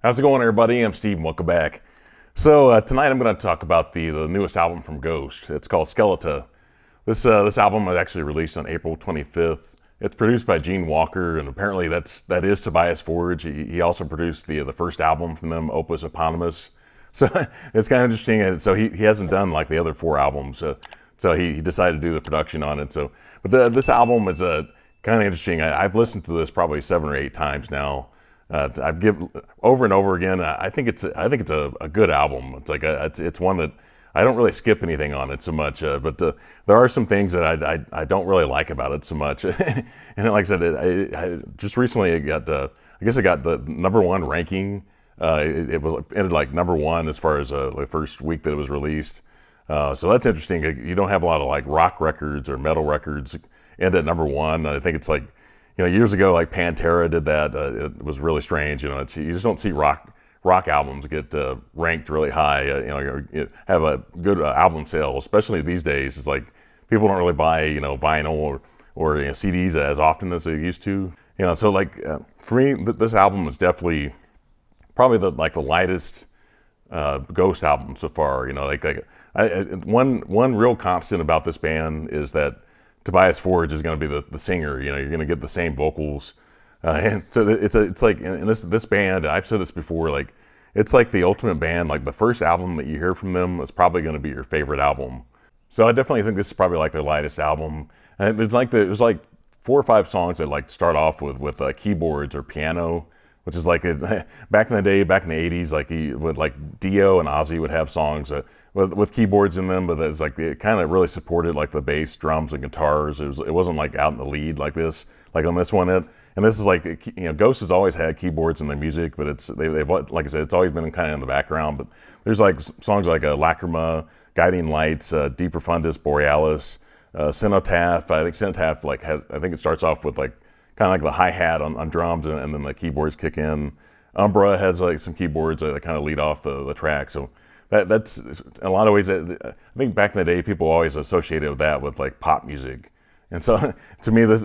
How's it going, everybody? I'm Steve. Welcome back. So tonight I'm going to talk about the newest album from Ghost. It's called Skeletá. This album was actually released on April 25th. It's produced by Gene Walker, and apparently that is Tobias Forge. He also produced the first album from them, Opus Eponymous. So it's kind of interesting. And so he hasn't done like the other four albums. So he decided to do the production on it. This album is kind of interesting. I've listened to this probably 7 or 8 times now. I've given over and over again. I think it's a good album. It's one that I don't really skip anything on it so much. But there are some things that I don't really like about it so much. And like I said, I just recently it got I guess it got the #1 ranking. It ended like #1 as far as the first week that it was released. So that's interesting. You don't have a lot of like rock records or metal records end at #1. I think it's like, years ago, like Pantera did that. It was really strange. You just don't see rock albums get ranked really high. Have a good album sale, especially these days. It's like people don't really buy vinyl or CDs as often as they used to. So like for me, this album is definitely probably the lightest Ghost album so far. One real constant about this band is that Tobias Forge is going to be the singer. You're going to get the same vocals, and so it's like in this band. I've said this before. Like it's like the ultimate band. Like the first album that you hear from them is probably going to be your favorite album. So I definitely think this is probably like their lightest album. And there's like 4 or 5 songs that like start off with keyboards or piano, which is like back in the day, back in the '80s, like Dio and Ozzy would have songs with keyboards in them, but it's like it kind of really supported like the bass, drums, and guitars. It wasn't like out in the lead like this, like on this one. And this is like Ghost has always had keyboards in their music, but they've like I said, it's always been kind of in the background. But there's like songs like Lacrima, Guiding Lights, De Profundis, Borealis, Cenotaph. I think Cenotaph I think it starts off with like kind of like the hi-hat on drums, and then the keyboards kick in. Umbra has like some keyboards that kind of lead off the track. So that's in a lot of ways. I think back in the day, people always associated that with like pop music, and so to me, this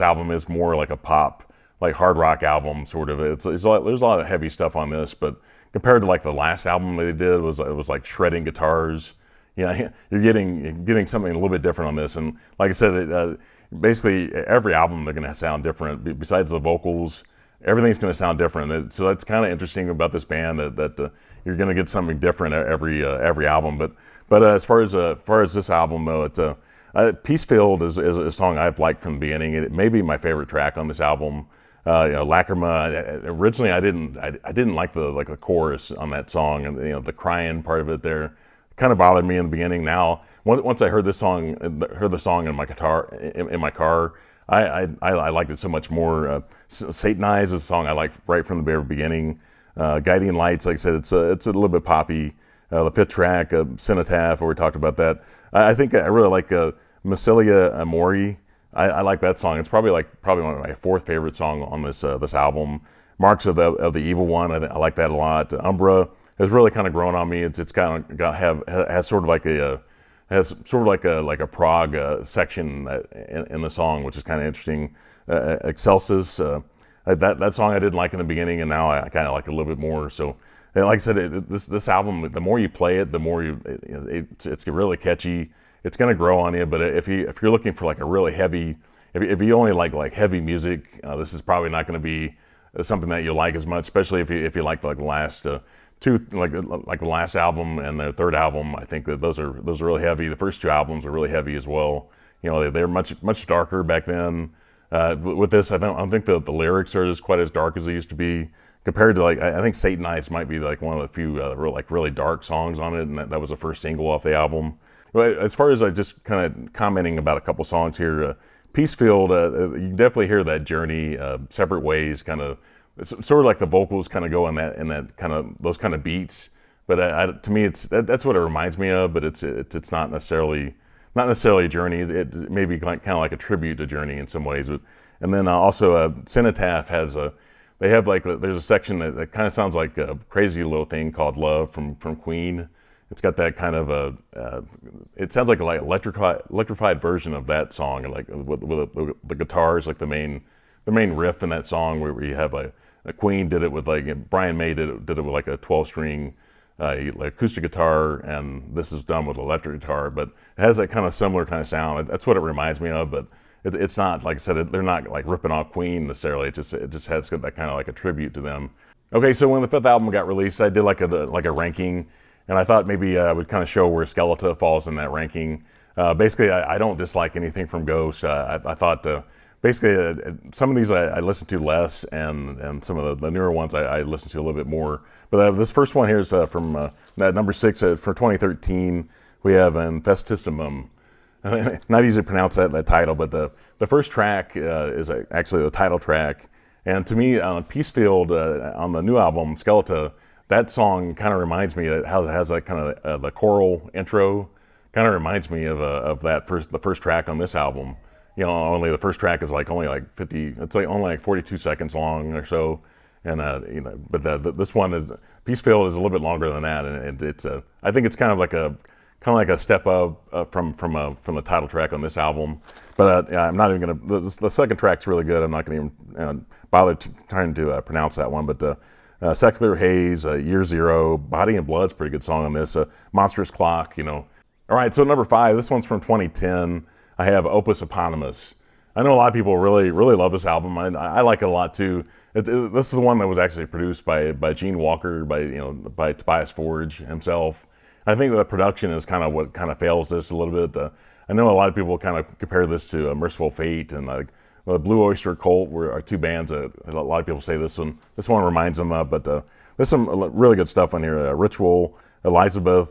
album is more like a pop, like hard rock album sort of. There's a lot of heavy stuff on this, but compared to like the last album they did, it was like shredding guitars. You're getting something a little bit different on this, and like I said, basically every album they're going to sound different. Besides the vocals, everything's going to sound different. So that's kind of interesting about this band that you're going to get something different every album. But as far as this album though, Peacefield is a song I've liked from the beginning. It may be my favorite track on this album. Lacrima. Originally, I didn't like the chorus on that song, and the crying part of it there kind of bothered me in the beginning. Now, once I heard the song in my car, I liked it so much more. Satanize is a song I liked right from the very beginning. Guiding Lights, like I said, it's a little bit poppy. The 5th track, Cenotaph, where we talked about that. I think I really like Massilia Amori. I like that song. It's probably one of my 4th favorite song on this album. Marks of the Evil One, I like that a lot. Umbra has really kind of grown on me. It's kind of has sort of like a prog section in the song, which is kind of interesting. Excelsis, that song I didn't like in the beginning, and now I kind of like it a little bit more. So, and like I said, this album, the more you play it, the more it's really catchy. It's going to grow on you. But if you're looking for like a really heavy, if you only like heavy music, this is probably not going to be something that you like as much. Especially if you like the last two, like the last album and the third album. I think that those are really heavy. The first 2 albums are really heavy as well. They're much darker back then. With this, I don't think the lyrics are quite as dark as they used to be. Compared to I think Satanize might be like one of the few really dark songs on it, and that was the first single off the album. But as far as just kind of commenting about a couple songs here, Peacefield, you can definitely hear that Journey, Separate Ways, kind of sort of like the vocals kind of go in that kind of those kind of beats. But to me, that's what it reminds me of. But it's not necessarily Journey. It may be kind of like a tribute to Journey in some ways. And then also Cenotaph has there's a section that kind of sounds like a crazy little thing called Love from Queen. It's got that kind of it sounds like electrified version of that song, like with the guitars, like the main the main riff in that song, where you have a Queen did it with like Brian May did it with like a 12-string like acoustic guitar, and this is done with electric guitar, but it has that kind of similar kind of sound. That's what it reminds me of, but it's not, like I said, they're not like ripping off Queen necessarily. It just has that kind of like a tribute to them. Okay, so when the fifth album got released, I did like a ranking, and I thought maybe I would kind of show where Skeletá falls in that ranking. Basically, I don't dislike anything from Ghost. I thought basically some of these I listened to less, and some of the newer ones I listened to a little bit more. But this first one here is from number 6 for 2013. We have Infestissimum. Not easy to pronounce that title, but the first track is actually the title track. And to me, Peacefield on the new album, Skeletá, that song kind of reminds me, it has that kind of the choral intro, kind of reminds me of the first track on this album. You know, only the first track is only like 50, it's like only like 42 seconds long or so. And you know, but this one is, Peacefield is a little bit longer than that, and it's I think it's kind of like a step up from the title track on this album. But yeah, I'm not even gonna. The second track's really good. I'm not gonna even bother trying to pronounce that one. But Secular Haze, Year Zero, Body and Blood's a pretty good song on this. Monstrous Clock, you know. All right, so number 5. This one's from 2010. I have Opus Eponymous. I know a lot of people really love this album. I like it a lot too. This is the one that was actually produced by Gene Walker, by Tobias Forge himself. I think the production is kind of what kind of fails this a little bit. I know a lot of people kind of compare this to Merciful Fate and the Blue Oyster Cult, are two bands that a lot of people say this one reminds them of. But there's some really good stuff on here. Ritual, Elizabeth,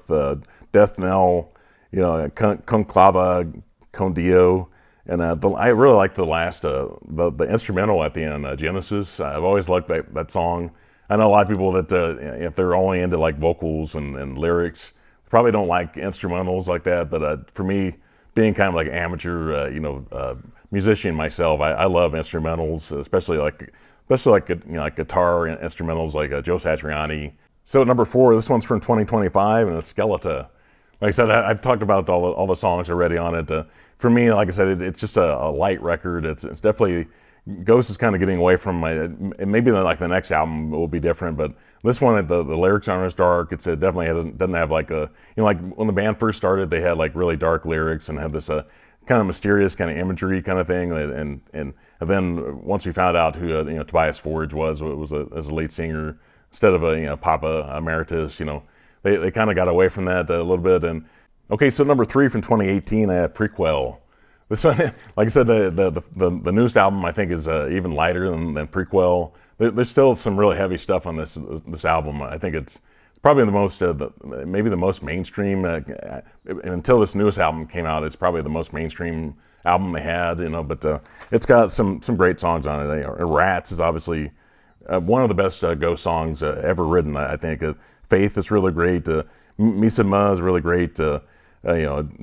Death Knell, Conclava, Con Dio. And I really like the last, the instrumental at the end, Genesis. I've always liked that song. I know a lot of people that if they're only into like vocals and lyrics, probably don't like instrumentals like that. But for me, being kind of like an amateur, musician myself, I love instrumentals, especially like guitar instrumentals like Joe Satriani. So number 4, this one's from 2025, and it's Skeletá. Like I said, I've talked about all the songs already on it. For me, like I said, it's just a light record. It's definitely, Ghost is kind of getting away from maybe like the next album will be different, but this one, the lyrics aren't as dark. It definitely doesn't have like like when the band first started, they had like really dark lyrics and had this kind of mysterious kind of imagery kind of thing. And then once we found out who Tobias Forge was as a lead singer instead of Papa Emeritus, they kind of got away from that a little bit. And okay, so number 3 from 2018, I have Prequel. This one, like I said, the newest album I think is even lighter than Prequel. There's still some really heavy stuff on this album. I think it's probably maybe the most mainstream. And until this newest album came out, it's probably the most mainstream album they had. But it's got some great songs on it. Rats is obviously one of the best Ghost songs ever written. I think Faith is really great. Misima is really great.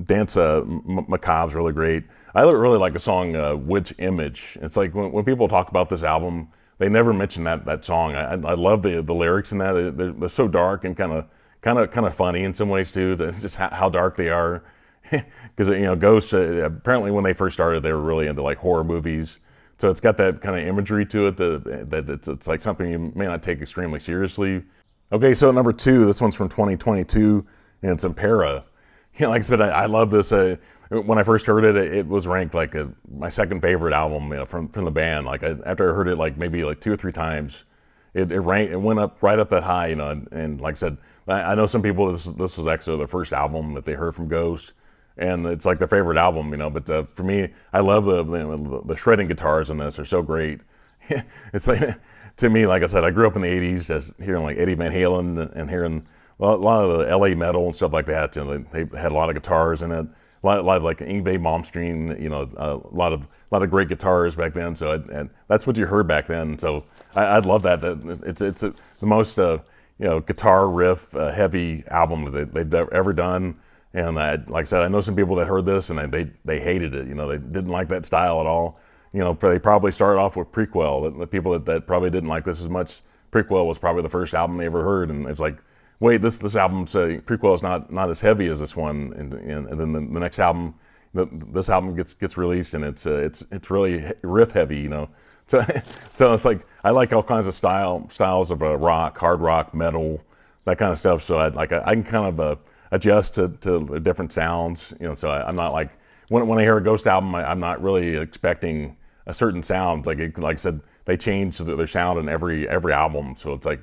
Dance Macabre is really great. I really like the song Witch Image. It's like when people talk about this album, they never mention that song. I love the lyrics in that. They're so dark and kind of funny in some ways too. Just how dark they are. Because Ghost apparently when they first started, they were really into like horror movies. So it's got that kind of imagery to it that it's like something you may not take extremely seriously. Okay, so number 2, this one's from 2022, and it's Impera. Like I said, I love this. When I first heard it, it was ranked like my second favorite album from the band. Like after I heard it maybe 2 or 3 times, it went up right up that high. And like I said, I know some people this was actually their first album that they heard from Ghost, and it's like their favorite album. But for me, I love the shredding guitars in this. They're so great. It's like, to me, like I said, I grew up in the 80s just hearing like Eddie Van Halen and hearing a lot of the LA metal and stuff like that. They had a lot of guitars in it. A lot of like Yngwie Malmsteen, a lot of great guitars back then. So and that's what you heard back then. So I'd love that. It's the most guitar riff heavy album that they've ever done. And like I said, I know some people that heard this and they hated it. They didn't like that style at all. They probably started off with Prequel. The people that probably didn't like this as much, Prequel was probably the first album they ever heard, and it's like, wait, this album's Prequel is not as heavy as this one, and then the next album, this album gets released, and it's really riff heavy, you know. So so it's like I like all kinds of styles of rock, hard rock, metal, that kind of stuff. So I can kind of adjust to different sounds, you know. So I'm not like when I hear a Ghost album, I'm not really expecting a certain sound. Like I said, they change their sound in every album. So it's like,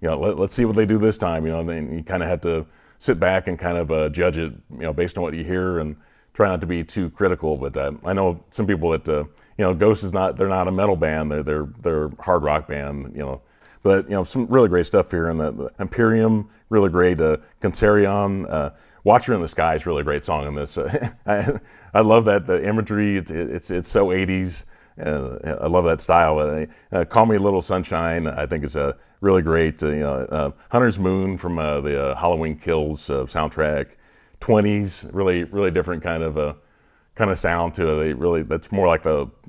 you know, let's see what they do this time, you know. And then you kind of have to sit back and kind of judge it, you know, based on what you hear, and try not to be too critical. But I know some people that you know, Ghost is not, they're not a metal band, they're a hard rock band, you know. But you know, some really great stuff here, and the Imperium, really great. Cancerion, Watcher in the Sky is really great song in this. I love that the imagery. It's so 80s. I love that style. Call Me a Little Sunshine, I think is a really great. You know, Hunter's Moon from the Halloween Kills soundtrack. 20s, really different kind of sound to it. That's more like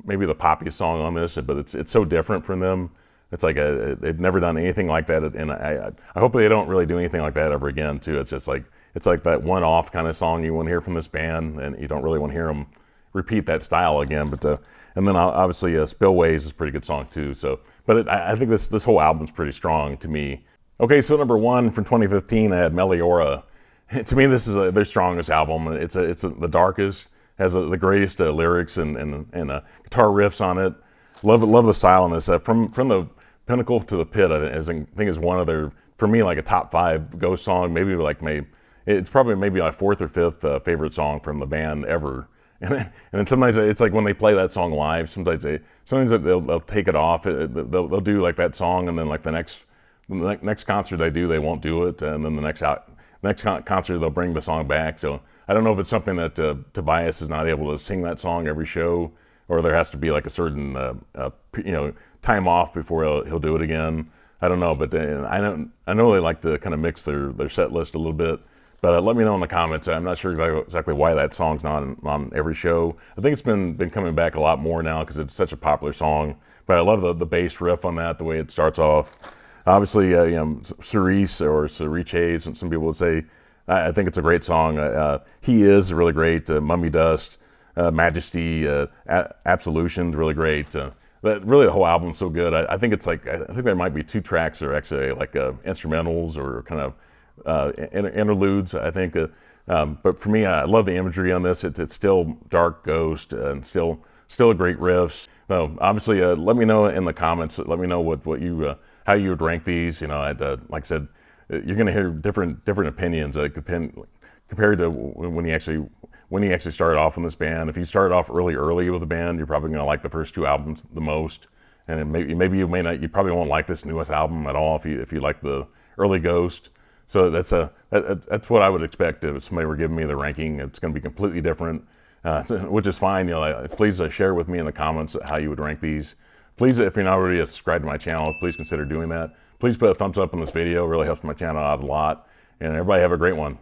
maybe the poppiest song on this, but it's so different from them. It's like they've never done anything like that, and I hope they don't really do anything like that ever again too. It's just like, it's like that one-off kind of song you want to hear from this band, and you don't really want to hear them repeat that style again. But and then obviously Spillways is a pretty good song too. So, but I think this whole album's pretty strong to me. Okay, so number 1 from 2015, I had Meliora. To me, this is their strongest album. It's the darkest, has the greatest lyrics and guitar riffs on it. Love the style on this. From the Pinnacle to the Pit, I think is one of their, for me, like a top 5 Ghost song. It's probably maybe my 4th or 5th favorite song from the band ever. And then sometimes it's like when they play that song live, sometimes they'll take it off. They'll do like that song, and then like the next concert they won't do it, and then the next concert they'll bring the song back. So I don't know if it's something that Tobias is not able to sing that song every show, or there has to be like a certain you know, time off before he'll do it again. I don't know, but I know they like to kind of mix their set list a little bit. But let me know in the comments. I'm not sure exactly why that song's not on every show. I think it's been coming back a lot more now because it's such a popular song. But I love the bass riff on that, the way it starts off. Obviously, you know, Cerise or Cerise, some people would say. I think it's a great song. He Is really great. Mummy Dust, Majesty, Absolution's really great. But really, the whole album's so good. I think it's like, I think there might be 2 tracks that are actually like instrumentals or kind of interludes, I think. But for me, I love the imagery on this. It's still dark Ghost, and still a great riffs. So obviously, let me know in the comments. Let me know what you how you would rank these. You know, like I said, you're going to hear different opinions compared to when you actually started off in this band. If you started off early with the band, you're probably going to like the first 2 albums the most, and maybe you probably won't like this newest album at all if you like the early Ghost. So that's what I would expect if somebody were giving me the ranking. It's going to be completely different, which is fine. You know, please share with me in the comments how you would rank these. Please, if you're not already subscribed to my channel, please consider doing that. Please put a thumbs up on this video. It really helps my channel out a lot. And everybody have a great one.